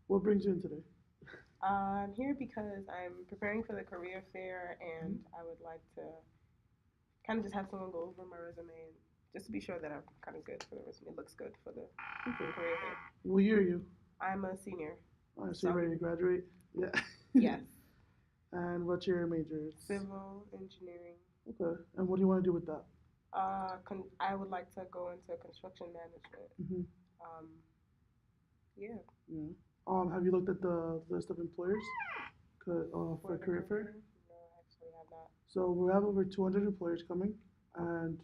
What brings you in today? I'm here because I'm preparing for the career fair and Mhm. I would like to kind of just have someone go over my resume and just to be sure that I'm kind of good for the resume. It looks good for the Okay. career fair. What year are you? I'm a senior. I see you're So, ready to graduate. Yeah. yes, And what's your majors? civil engineering. Okay. And what do you want to do with that? I would like to go into construction management. Hmm. Um, yeah, Yeah. Have you looked at the list of employers for for the career career fair? fair. No, I actually have not. So we have over 200 employers coming, and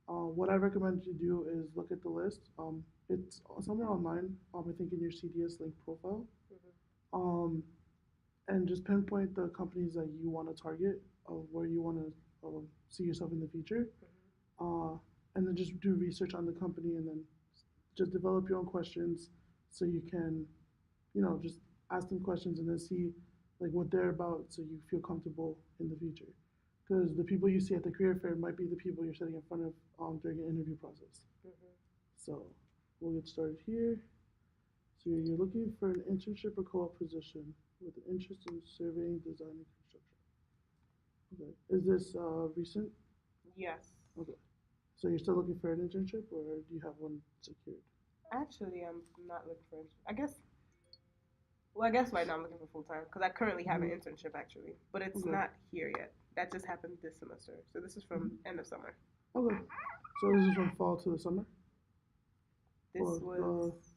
what I recommend you do is look at the list. It's somewhere online. I think in your CDS link profile. Hmm. Um, and just pinpoint the companies that you want to target, of where you want to see yourself in the future, Hmm. uh, and then just do research on the company, and then just develop your own questions so you can, just ask them questions and then see like what they're about, so you feel comfortable in the future. Because the people you see at the career fair might be the people you're sitting in front of during an interview process. Hmm. So we'll get started here. So you're looking for an internship or co-op position with an interest in surveying, design, and construction. Okay. Is this recent? Yes. Okay. So you're still looking for an internship, or do you have one secured? Actually, I'm not looking for. I guess. Well, I guess right now I'm looking for full time because I currently have an Hmm. internship actually, but it's Okay. not here yet. That just happened this semester. So this is from Hmm. end of summer. Okay. So this is from fall to the summer, This or was.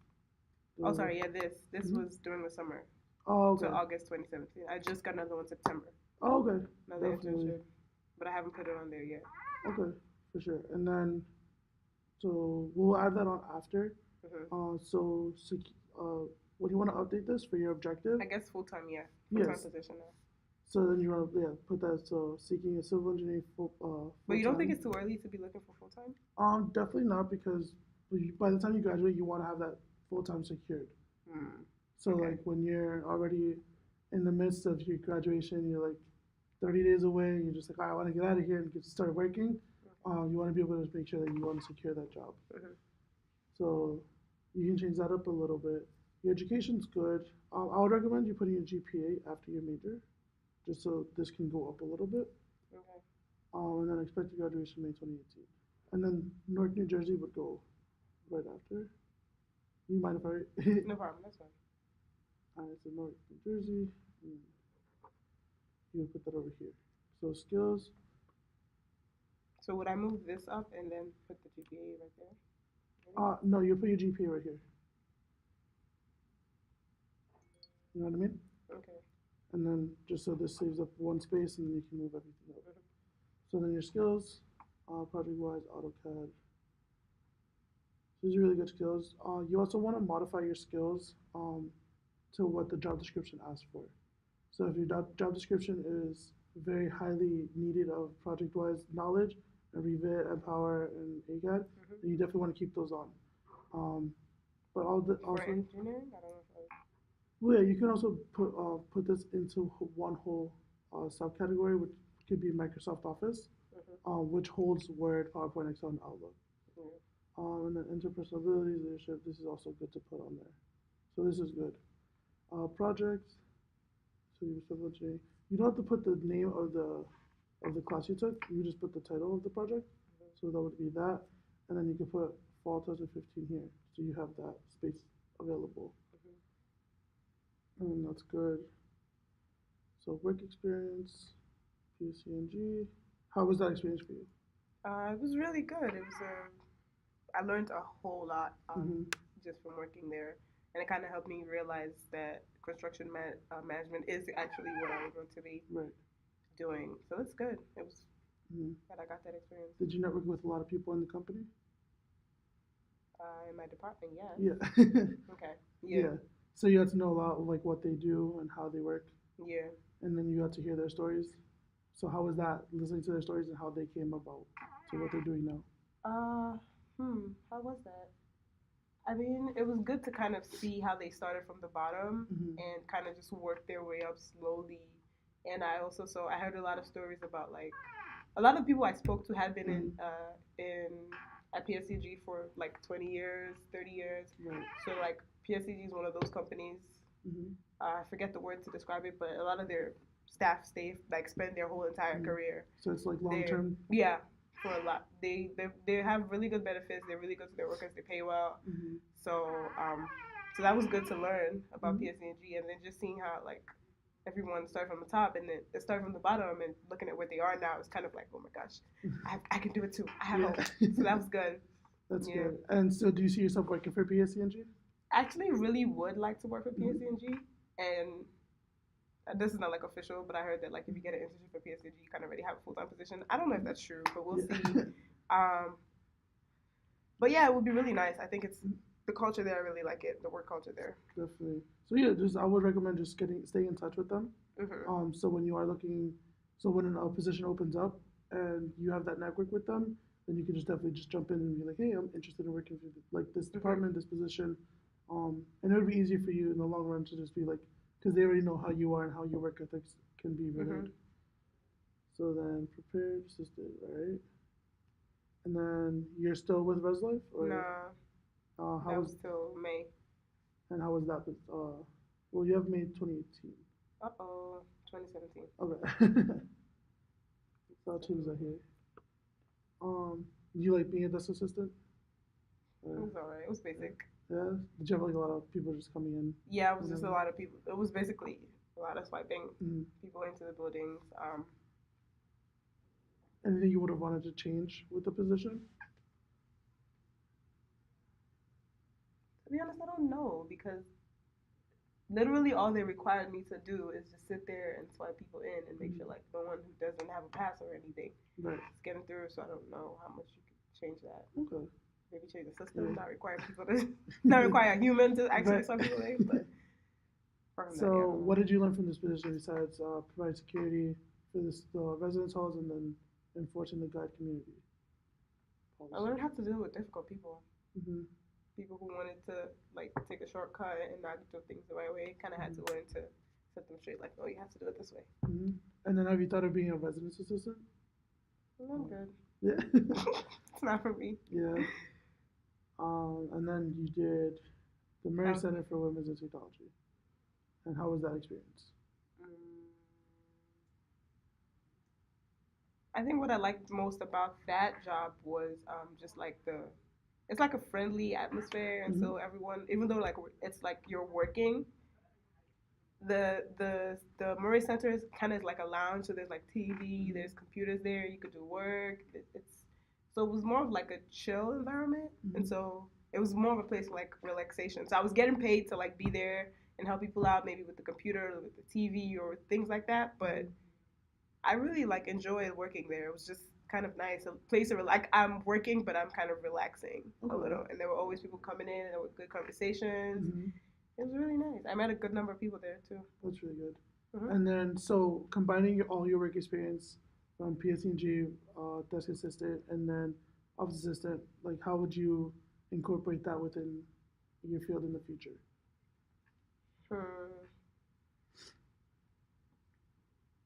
Oh, the. sorry. Yeah, this Mhm. was during the summer Oh, to okay. August 2017. I just got another one September, Oh, okay. another Definitely. internship, but I haven't put it on there yet. Okay, for sure. And then, so we'll add that on after. Hmm. So, when you want to update this for your objective, I guess full time. Yeah, full time yes. position now. So then you want to, yeah, put that, so seeking a civil engineering But full you don't think time. it's too early to be looking for full time? Definitely not, because by the time you graduate, you want to have that full time secured. Hmm. So Okay. like when you're already in the midst of your graduation, you're like 30 days away. You're just like, I want to get out of here and get start working. You want to be able to make sure that you want to secure that job. Hmm. So you can change that up a little bit. Your education's good. I would recommend you putting a GPA after your major, just so this can go up a little bit. Okay. And then expected graduation May 2018. And then Newark, New Jersey would go right after. You mind if I? No problem. That's fine. So Newark, New Jersey. And you would put that over here. So skills. So would I move this up and then put the GPA right there? Maybe? No, you put your GPA right here. You know what I mean? Okay. And then just so this saves up one space, and then you can move everything up. Hmm. So then your skills, project-wise, AutoCAD. So these are really good skills. You also want to modify your skills to what the job description asks for. So if your job description is very highly needed of project-wise knowledge, and Revit, Empower, and ACAD, then Hmm. you definitely want to keep those on. Um, but For also, engineering, I don't know if well, yeah, you can also put this into one whole subcategory, which could be Microsoft Office, I. which holds Word, PowerPoint, Excel, and Outlook. Hmm. And then interpersonal abilities, leadership. This is also good to put on there. So this is good. Projects. So you civil engineering. You don't have to put the name of the class you took. You just put the title of the project. So that would be that, and then you can put fall 2015 here. So you have that space available, Hmm. and that's good. So work experience, PCNG. How was that experience for you? It was really good. It was I learned a whole lot Mm-hmm. just from working there, and it kind of helped me realize that management is actually what I was going to be Right. doing. So it's good. It was Mm-hmm. that I got that experience Did you network with a lot of people in the company? in my department. Yes. Yeah. Okay. Yeah. Yeah. So you got to know a lot of like what they do and how they work, Yeah. and then you got to hear their stories. So how was that, listening to their stories and how they came about to what they're doing now? Uh. How was that? I mean, it was good to kind of see how they started from the bottom Mm-hmm. and kind of just work their way up slowly. And I also saw I heard a lot of stories about like a lot of people I spoke to had been Mm-hmm. in at PSCG for like 20 years, 30 years. Right. So like PSCG is one of those companies. Mm-hmm. I forget the word to describe it, but a lot of their staff spend their whole entire Mm-hmm. career. So it's like long They're term. yeah, for a lot. They have really good benefits. They're really good to their workers. They pay well. Mm-hmm. So so that was good to learn about Mm-hmm. PSE&G, and then just seeing how like everyone started from the top and then they started from the bottom and looking at where they are now, it's kind of like, oh my gosh, I can do it too. I have hope. So that was good. That's Yeah. good. And so, do you see yourself working for PSCNG? I actually really would like to work for Mm-hmm. PSE&G, and this is not like official, but I heard that like if you get an internship for PSE&G, you kind of already have a full time position. I don't know if that's true, but we'll Yeah. see. But yeah, it would be really nice. I think it's the culture there. I really like it. The work culture there. Definitely. So yeah, just I would recommend just staying in touch with them. Mm-hmm. So when you are looking, so when a position opens up and you have that network with them, then you can just definitely just jump in and be like, hey, I'm interested in working for like this department, this position, and it would be easier for you in the long run to just be like, because they already know how you are and how your work ethics can be relayed. So then prepared assistant, right? And then you're still with ResLife, or Nah, how that was was till May. and how was that? With, well, you have May 2018. 2017. Okay. So our teams are here. You like being a desk assistant? It was alright. It was basic. Yeah. Did you have like a lot of people just coming in? Yeah, it was just a lot of people. It was basically a lot of swiping people into the buildings. Anything you would have wanted to change with the position? To be honest, I don't know because literally all they required me to do is just sit there and swipe people in and make sure like the one who doesn't have a pass or anything Right. is getting through. So I don't know how much you could change that. Okay. Maybe change the system, not require people to, not require a human to actually Right. swipe people in. But so, what did you learn from this position besides provide security for the residence halls and then enforcing the guide community policy? I learned how to deal with difficult people. Mm-hmm. People who wanted to like take a shortcut and not do things the right way. Kind of had to learn to set them straight. Like, no, you have to do it this way. Mm-hmm. And then, have you thought of being a residence assistant? I'm good. Yeah. It's not for me. Yeah. And then you did the Murray Center for Women's in Technology. And how was that experience? I think what I liked most about that job was just like it's like a friendly atmosphere, and so everyone, even though like it's like you're working, the Murray Center is kind of like a lounge, so there's like TV, there's computers there, you could do work. It's so it was more of like a chill environment, and so it was more of a place for like relaxation. So I was getting paid to like be there and help people out, maybe with the computer, or with the TV, or things like that. But I really like enjoyed working there. It was just kind of nice, a place of like I'm working, but I'm kind of relaxing a little. And there were always people coming in, and there were good conversations. It was really nice. I met a good number of people there too. That's really good. And then, so combining all your work experience from PSCNG, desk assistant, and then office assistant, like how would you incorporate that within your field in the future?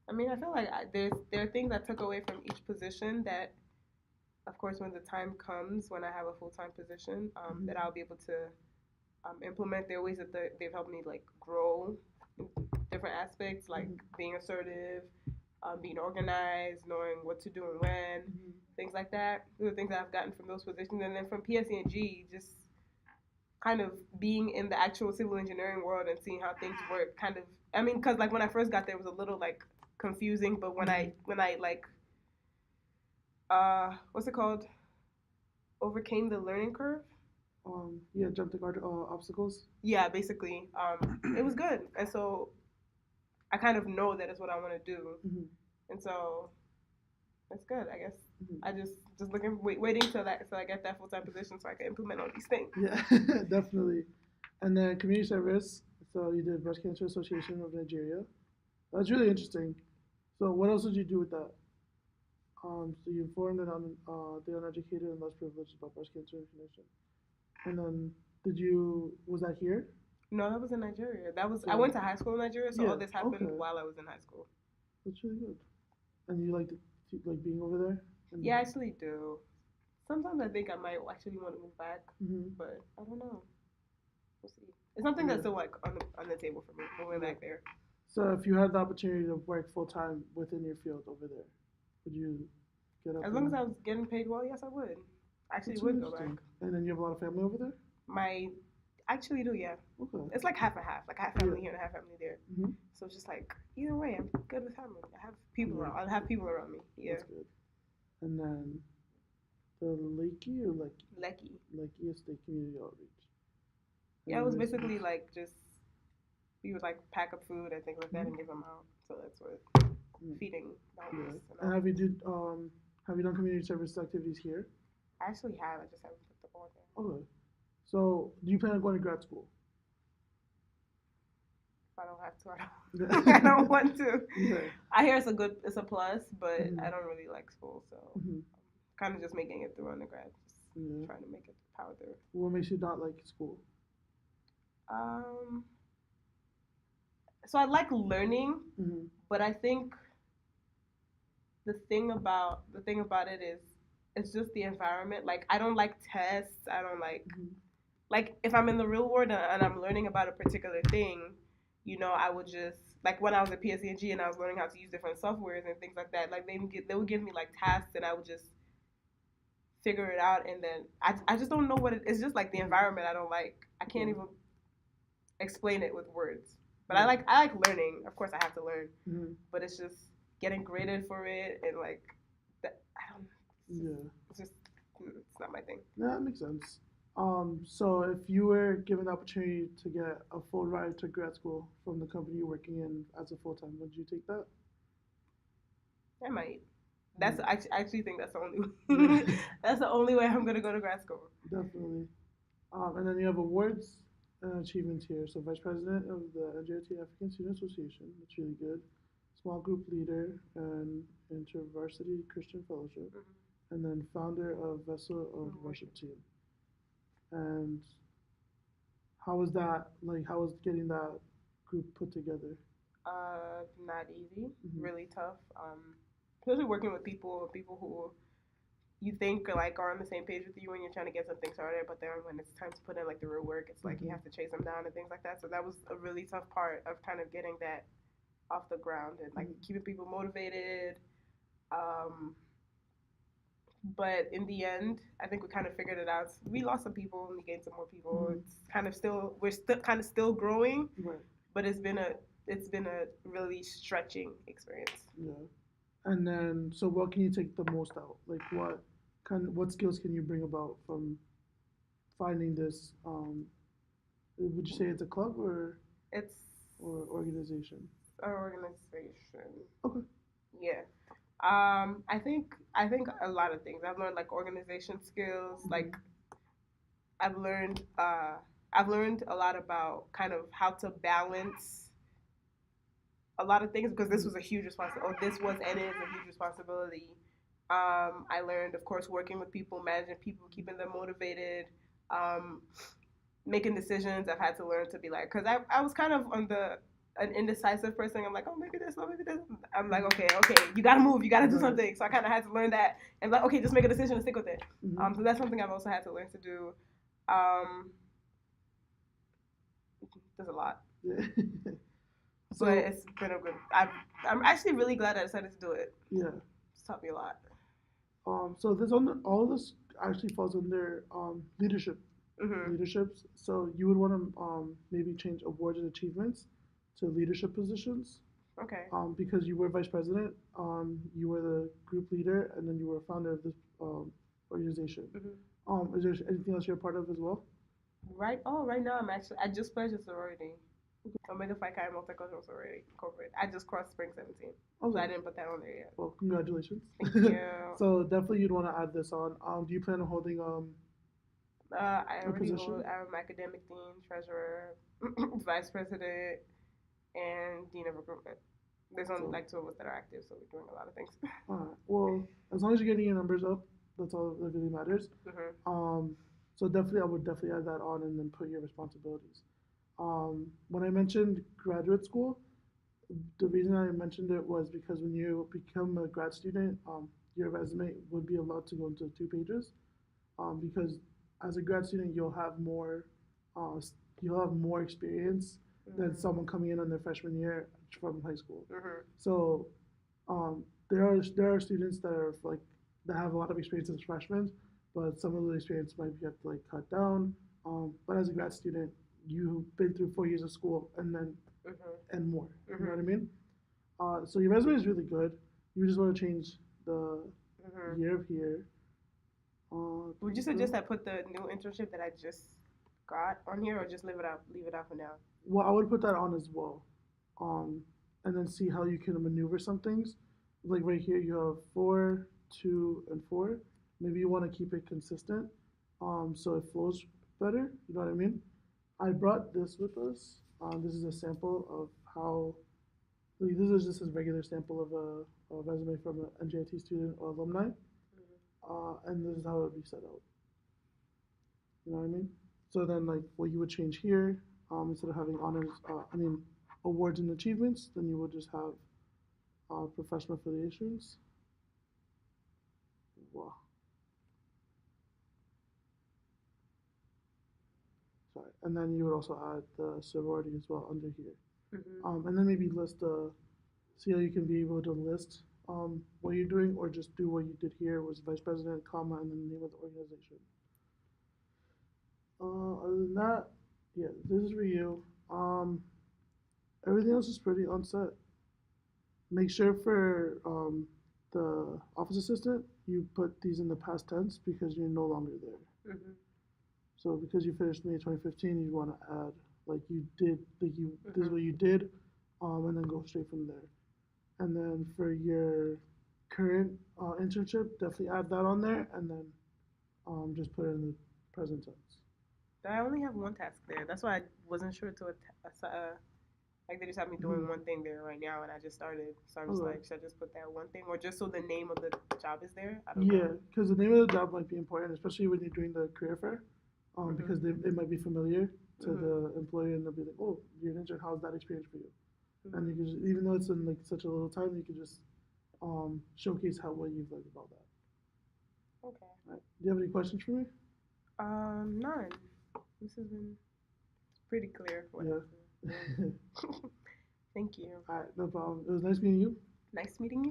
I mean, I feel like there are things I took away from each position that, of course, when the time comes when I have a full time position, that I'll be able to implement. There are ways that they've helped me like grow in different aspects, like being assertive, being organized, knowing what to do and when, things like that. Those are things that I've gotten from those positions, and then from PSE&G, just kind of being in the actual civil engineering world and seeing how things work. Kind of, I mean, because like when I first got there, it was a little like confusing, but when I like what's it called, overcame the learning curve. Yeah, jump the guard obstacles. Yeah, basically, it was good, and so I kind of know that is what I want to do, and so it's good, I guess. I just waiting till I get that full time position so I can implement all these things. Yeah, definitely. And then community service. So you did Breast Cancer Association of Nigeria. That's really interesting. So what else did you do with that? So you informed the uneducated and less privileged about breast cancer information. And then was that here? No, that was in Nigeria. I went to high school in Nigeria, so all this happened while I was in high school. That's really good. And you liked like being over there? Yeah, I actually do. Sometimes I think I might actually want to move back, but I don't know. We'll see. It's something Yeah. that's still like on the table for me moving Yeah. back there. So if you had the opportunity to work full time within your field over there, would you get up As long as and? I was getting paid well, yes, I would. I actually That's would go back. interesting. And then you have a lot of family over there. My actually do, yeah. Okay. It's like half and half. Like I have Yeah. family here and I have family there. Hmm. So it's just like either way, I'm good with family. I have people Yeah. around. I have people around me. Yeah. That's good. And then the Lakey or Lecky. Lakey State Community Outreach. Yeah, it was Anyways, basically like just we would like pack up food and things like that and give them out. So that's what mm, feeding the yeah. homeless and And all. have you done community service activities here? I actually have. I just haven't put the ball there. Okay. So do you plan on going to grad school? If I don't have to, I don't. I Yeah. don't want to. Yeah. I hear it's a plus, but Mhm. I don't really like school, so Hmm. kind of just making it through undergrad, just Yeah. trying to make it power through. What makes you not like school? Um, so I like learning, Hmm. but I think the thing about it is it's just the environment. Like I don't like tests. I don't Hmm. like if I'm in the real world and I'm learning about a particular thing, I would just like when I was at PSCNG and G and I was learning how to use different softwares and things like that. Like they would give me like tasks and I would just figure it out and then I just don't know what it's just like the environment I don't like. I can't Yeah. even explain it with words. But Yeah. I like learning. Of course I have to learn, Hmm. but it's just getting graded for it and like that I don't Yeah. it's just it's not my thing. Yeah, that makes sense. So if you were given the opportunity to get a full ride to grad school from the company you're working in as a full time, would you take that? I might. Mm. I actually think that's the only Yeah, that's the only way I'm gonna go to grad school. definitely. And then you have awards and achievements here. So vice president of the NJIT African Student Association, that's really good. Small group leader and InterVarsity Christian Fellowship, and then founder of Vessel of Worship Team. And how was that? Like, how was getting that group put together? Not easy, Hmm. really tough. Especially working with people who you think like are on the same page with you when you're trying to get something started, but then when it's time to put in like the real work, it's like you Hmm. have to chase them down and things like that. So that was a really tough part of kind of getting that off the ground and like Hmm. keeping people motivated. Um, but in the end, I think we kind of figured it out. We lost some people and we gained some more people. Hmm. It's kind of still we're still kind of still growing, Right. but it's been a really stretching experience. Yeah. And then, so what can you take the most out? Like, what skills can you bring about from finding this? Would you say it's a club It's or organization? an organization. Okay. Yeah. I think a lot of things. I've learned like organization skills. Hmm. Like I've learned uh I've learned a lot about kind of how to balance a lot of things because this was a huge responsibility. This was and is a huge responsibility. I learned, of course, working with people, managing people, keeping them motivated, um, making decisions. I've had to learn to be like, because I was kind of on an indecisive person. I'm like, oh, maybe this, oh, maybe this. I'm like, okay, you gotta move, you gotta do Right. something. So I kind of had to learn that and like, okay, just make a decision and stick with it. Hmm. So that's something I've also had to learn to do. Um, there's a lot, Yeah. but So it's been a good. I'm actually really glad I decided to do it. yeah. It's taught me a lot. So this on all of this actually falls under leadership Hmm. leaderships. So you would want to maybe change awards and achievements to leadership positions. Okay. Because you were vice president, you were the group leader, and then you were founder of this organization. Hmm. Is there anything else you're a part of as well? Right now I just pledged a sorority. Omega Phi Chi Multicultural Sorority Incorporated. I just crossed Spring 17, so I Okay. didn't put that on there yet. Well, congratulations. Thank you. So definitely you'd want to add this on. Do you plan on holding I a already position? I'm academic dean, treasurer, vice president, and dean of recruitment. There's only So, like two of us that are active, so we're doing a lot of things. well, as long as you're getting your numbers up, that's all that really matters. Hmm. Um, so definitely, I would definitely add that on and then put your responsibilities. When I mentioned graduate school, the reason I mentioned it was because when you become a grad student, your resume would be allowed to go into 2 pages. Because as a grad student, you'll have more, uh, you'll have more experience than Mhm. someone coming in on their freshman year from high school. Mhm. So there are students that are like that have a lot of experience as freshmen, but some of the experience might be have to like cut down. But as a grad student, you've been through 4 years of school Mhm. and more. You know what Mhm. I mean? So your resume is really good. You just want to change the Mhm. year of here. Would you suggest I put the new internship that I just got on here, or just leave it out? Leave it out for now. Well, I would put that on as well, um, and then see how you can maneuver some things. Like right here, you have 4, 2, and 4. Maybe you want to keep it consistent, so it flows better. You know what I mean? I brought this with us. This is a sample of how. Like, this is just a regular sample of a resume from an NJIT student or alumni, and this is how it would be set out. You know what I mean? So then, like, what you would change here, instead of having honors, awards and achievements, then you would just have professional affiliations. Wow, sorry. And then you would also add the sorority as well under here. Mhm. And then maybe see how you can be able to list what you're doing, or just do what you did here was vice president, comma, and then the name of the organization. Other than that, yeah, this is for you. Everything else is pretty on set. Make sure for the office assistant, you put these in the past tense because you're no longer there. Mhm. So because you finished May 2015, you want to add like you did, like you this is Mhm. what you did, and then go straight from there. And then for your current internship, definitely add that on there, and then just put it in the present tense. I only have one task there. That's why I wasn't sure to like they just have me Mm-hmm. doing one thing there right now, and I just started. So I was Okay. like, should I just put that one thing, or just so the name of the job is there? I don't Yeah, know. because the name of the job might be important, especially when you're doing the career fair, Mhm. because it might be familiar to Mhm. the employer, and they'll be like, "Oh, you're an intern. How's that experience for you?" And you Mhm. can just, even though it's in like such a little time, you can just showcase how what you've learned about that. Okay. Right. Do you have any questions for me? None. This has been pretty clear what I Yeah. have to do. Thank you. All right, no problem. It was nice meeting you. Nice meeting you.